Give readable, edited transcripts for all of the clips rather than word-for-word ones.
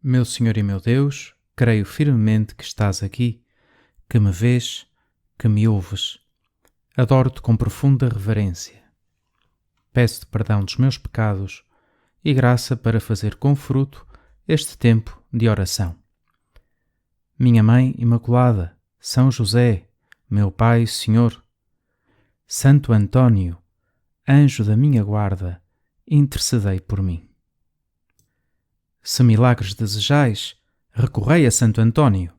Meu Senhor e meu Deus, creio firmemente que estás aqui, que me vês, que me ouves. Adoro-te com profunda reverência. Peço-te perdão dos meus pecados e graça para fazer com fruto este tempo de oração. Minha Mãe Imaculada, São José, meu Pai Senhor, Santo Antônio, anjo da minha guarda, intercedei por mim. Se milagres desejais, recorrei a Santo Antônio.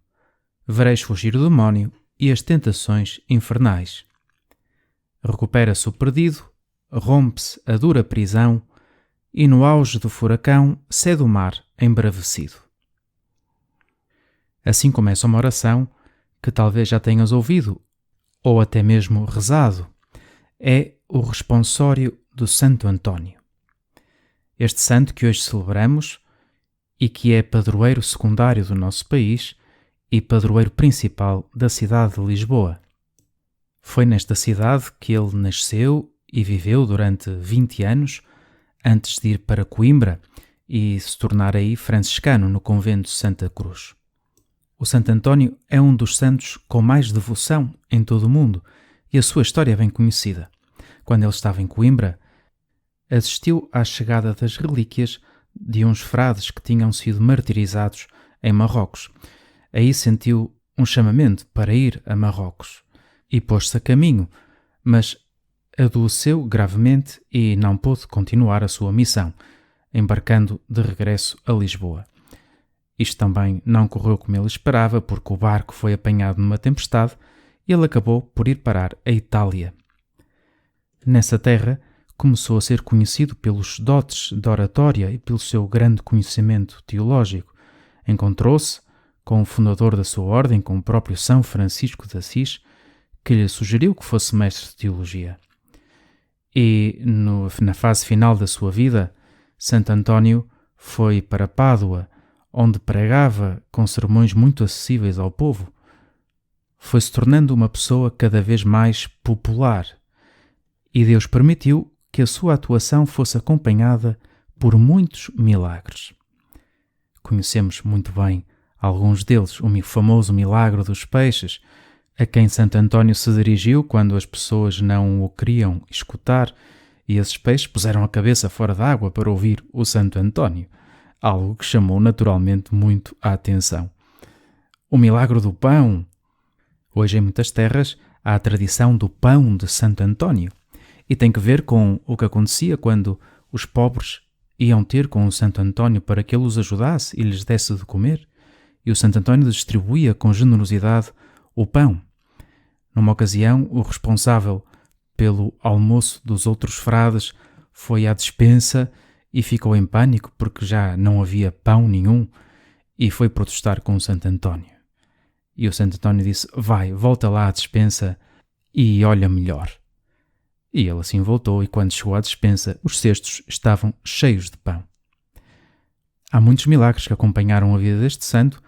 Vereis fugir o demónio e as tentações infernais. Recupera-se o perdido, rompe-se a dura prisão e no auge do furacão cede o mar embravecido. Assim começa uma oração que talvez já tenhas ouvido ou até mesmo rezado. É o responsório do Santo Antônio. Este santo que hoje celebramos e que é padroeiro secundário do nosso país e padroeiro principal da cidade de Lisboa. Foi nesta cidade que ele nasceu e viveu durante 20 anos, antes de ir para Coimbra e se tornar aí franciscano no convento de Santa Cruz. O Santo Antônio é um dos santos com mais devoção em todo o mundo e a sua história é bem conhecida. Quando ele estava em Coimbra, assistiu à chegada das relíquias de uns frades que tinham sido martirizados em Marrocos. Aí sentiu um chamamento para ir a Marrocos e pôs-se a caminho, mas adoeceu gravemente e não pôde continuar a sua missão, embarcando de regresso a Lisboa. Isto também não correu como ele esperava, porque o barco foi apanhado numa tempestade e ele acabou por ir parar a Itália. Nessa terra, começou a ser conhecido pelos dotes de oratória e pelo seu grande conhecimento teológico. Encontrou-se com o fundador da sua ordem, com o próprio São Francisco de Assis, que lhe sugeriu que fosse mestre de teologia. E, na fase final da sua vida, Santo Antônio foi para Pádua, onde pregava com sermões muito acessíveis ao povo. Foi-se tornando uma pessoa cada vez mais popular, e Deus permitiu que a sua atuação fosse acompanhada por muitos milagres. Conhecemos muito bem alguns deles, o famoso milagre dos peixes, a quem Santo Antônio se dirigiu quando as pessoas não o queriam escutar e esses peixes puseram a cabeça fora d'água para ouvir o Santo Antônio, algo que chamou naturalmente muito a atenção. O milagre do pão. Hoje em muitas terras há a tradição do pão de Santo Antônio. E tem que ver com o que acontecia quando os pobres iam ter com o Santo Antônio para que ele os ajudasse e lhes desse de comer. E o Santo Antônio distribuía com generosidade o pão. Numa ocasião, o responsável pelo almoço dos outros frades foi à despensa e ficou em pânico porque já não havia pão nenhum e foi protestar com o Santo Antônio. E o Santo Antônio disse: volta lá à despensa e olha melhor. E ele assim voltou, e quando chegou à despensa, os cestos estavam cheios de pão. Há muitos milagres que acompanharam a vida deste santo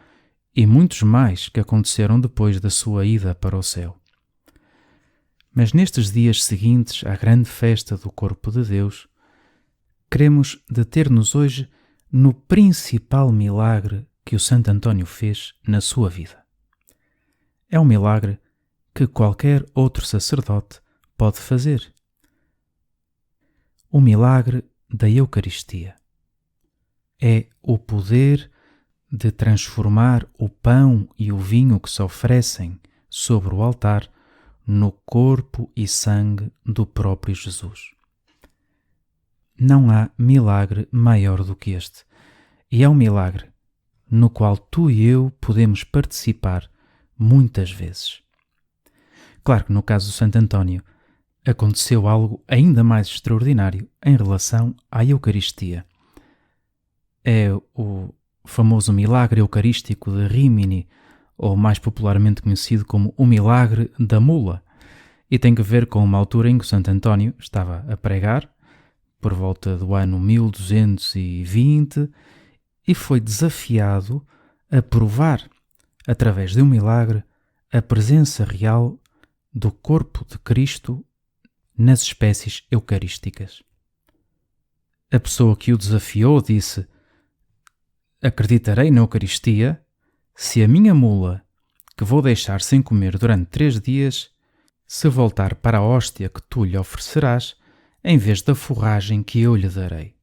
e muitos mais que aconteceram depois da sua ida para o céu. Mas nestes dias seguintes à grande festa do Corpo de Deus, queremos deter-nos hoje no principal milagre que o Santo Antônio fez na sua vida. É um milagre que qualquer outro sacerdote pode fazer. O milagre da Eucaristia. É o poder de transformar o pão e o vinho que se oferecem sobre o altar no corpo e sangue do próprio Jesus. Não há milagre maior do que este, e é um milagre no qual tu e eu podemos participar muitas vezes. Claro que no caso do Santo Antônio aconteceu algo ainda mais extraordinário em relação à Eucaristia. É o famoso milagre eucarístico de Rímini, ou mais popularmente conhecido como o milagre da mula, e tem que ver com uma altura em que o Santo Antônio estava a pregar, por volta do ano 1220, e foi desafiado a provar, através de um milagre, a presença real do corpo de Cristo nas espécies eucarísticas. A pessoa que o desafiou disse: acreditarei na Eucaristia se a minha mula, que vou deixar sem comer durante 3 dias, se voltar para a hóstia que tu lhe oferecerás, em vez da forragem que eu lhe darei.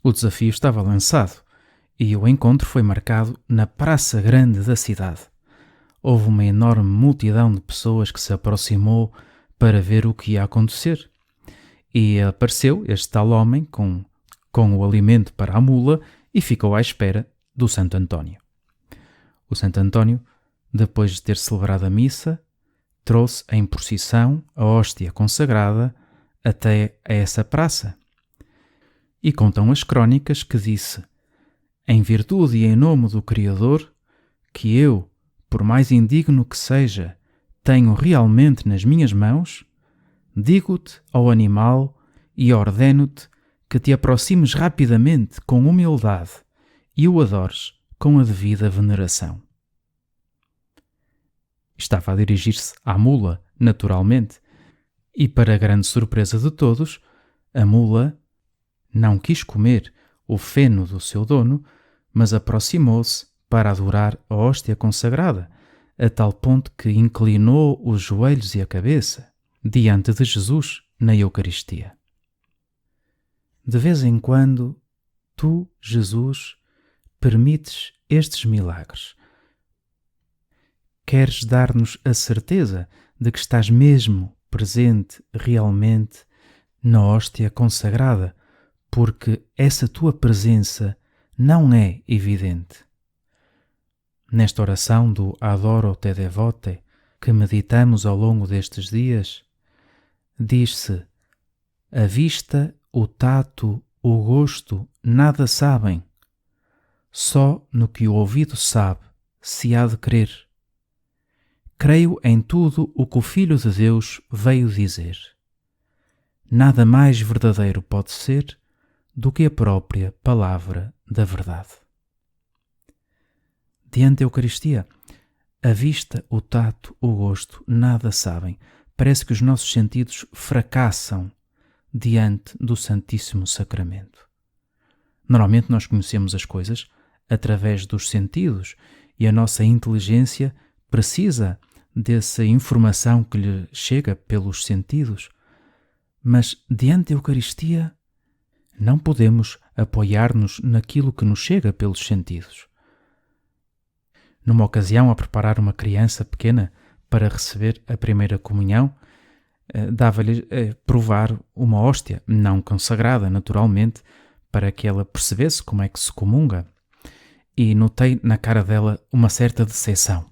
O desafio estava lançado e o encontro foi marcado na praça grande da cidade. Houve uma enorme multidão de pessoas que se aproximou para ver o que ia acontecer. E apareceu este tal homem com o alimento para a mula e ficou à espera do Santo António. O Santo António, depois de ter celebrado a missa, trouxe em procissão a hóstia consagrada até a essa praça. E contam as crónicas que disse: em virtude e em nome do Criador, que eu, por mais indigno que seja, tenho realmente nas minhas mãos, digo-te ao animal e ordeno-te que te aproximes rapidamente com humildade e o adores com a devida veneração. Estava a dirigir-se à mula, naturalmente, e para grande surpresa de todos, a mula não quis comer o feno do seu dono, mas aproximou-se para adorar a hóstia consagrada, a tal ponto que inclinou os joelhos e a cabeça diante de Jesus na Eucaristia. De vez em quando, tu, Jesus, permites estes milagres. Queres dar-nos a certeza de que estás mesmo presente realmente na hóstia consagrada, porque essa tua presença não é evidente. Nesta oração do Adoro te devote, que meditamos ao longo destes dias, diz-se: a vista, o tato, o gosto nada sabem, só no que o ouvido sabe se há de crer. Creio em tudo o que o Filho de Deus veio dizer. Nada mais verdadeiro pode ser do que a própria palavra da verdade. Diante da Eucaristia, a vista, o tato, o gosto nada sabem. Parece que os nossos sentidos fracassam diante do Santíssimo Sacramento. Normalmente nós conhecemos as coisas através dos sentidos e a nossa inteligência precisa dessa informação que lhe chega pelos sentidos. Mas diante da Eucaristia não podemos apoiar-nos naquilo que nos chega pelos sentidos. Numa ocasião, a preparar uma criança pequena para receber a primeira comunhão, dava-lhe a provar uma hóstia, não consagrada, naturalmente, para que ela percebesse como é que se comunga. E notei na cara dela uma certa decepção.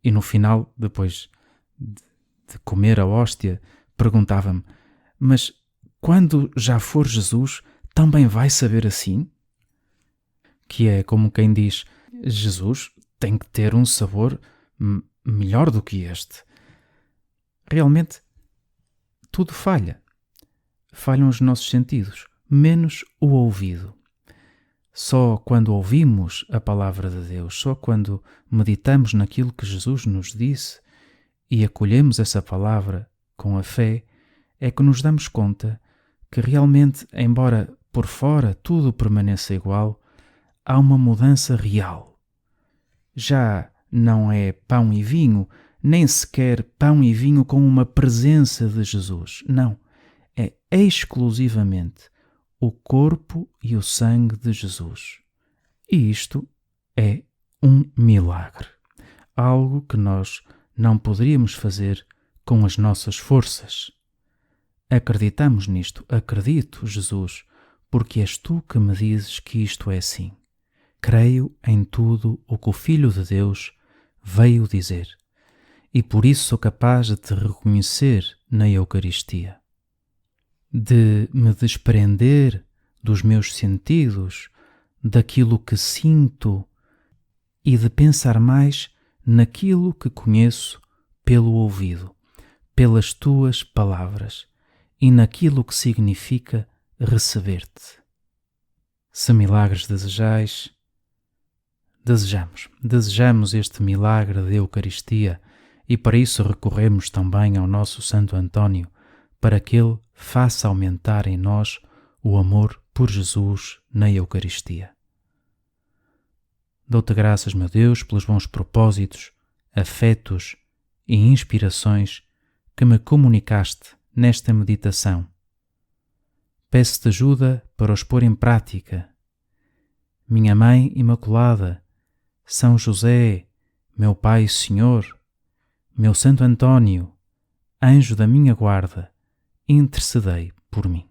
E no final, depois de comer a hóstia, perguntava-me: mas quando já for Jesus, também vai saber assim? Que é como quem diz: Jesus tem que ter um sabor melhor do que este. Realmente, tudo falha. Falham os nossos sentidos, menos o ouvido. Só quando ouvimos a palavra de Deus, só quando meditamos naquilo que Jesus nos disse e acolhemos essa palavra com a fé, é que nos damos conta que realmente, embora por fora tudo permaneça igual, há uma mudança real. Já não é pão e vinho, nem sequer pão e vinho com uma presença de Jesus. Não, é exclusivamente o corpo e o sangue de Jesus. E isto é um milagre. Algo que nós não poderíamos fazer com as nossas forças. Acreditamos nisto. Acredito, Jesus, porque és tu que me dizes que isto é assim. Creio em tudo o que o Filho de Deus veio dizer. E por isso sou capaz de te reconhecer na Eucaristia. De me desprender dos meus sentidos, daquilo que sinto e de pensar mais naquilo que conheço pelo ouvido, pelas tuas palavras e naquilo que significa receber-te. Se milagres desejais, desejamos este milagre da Eucaristia e para isso recorremos também ao nosso Santo António, para que ele faça aumentar em nós o amor por Jesus na Eucaristia. Dou-te graças, meu Deus, pelos bons propósitos, afetos e inspirações que me comunicaste nesta meditação. Peço-te ajuda para os pôr em prática. Minha Mãe Imaculada, São José, meu Pai e Senhor, meu Santo Antônio, anjo da minha guarda, intercedei por mim.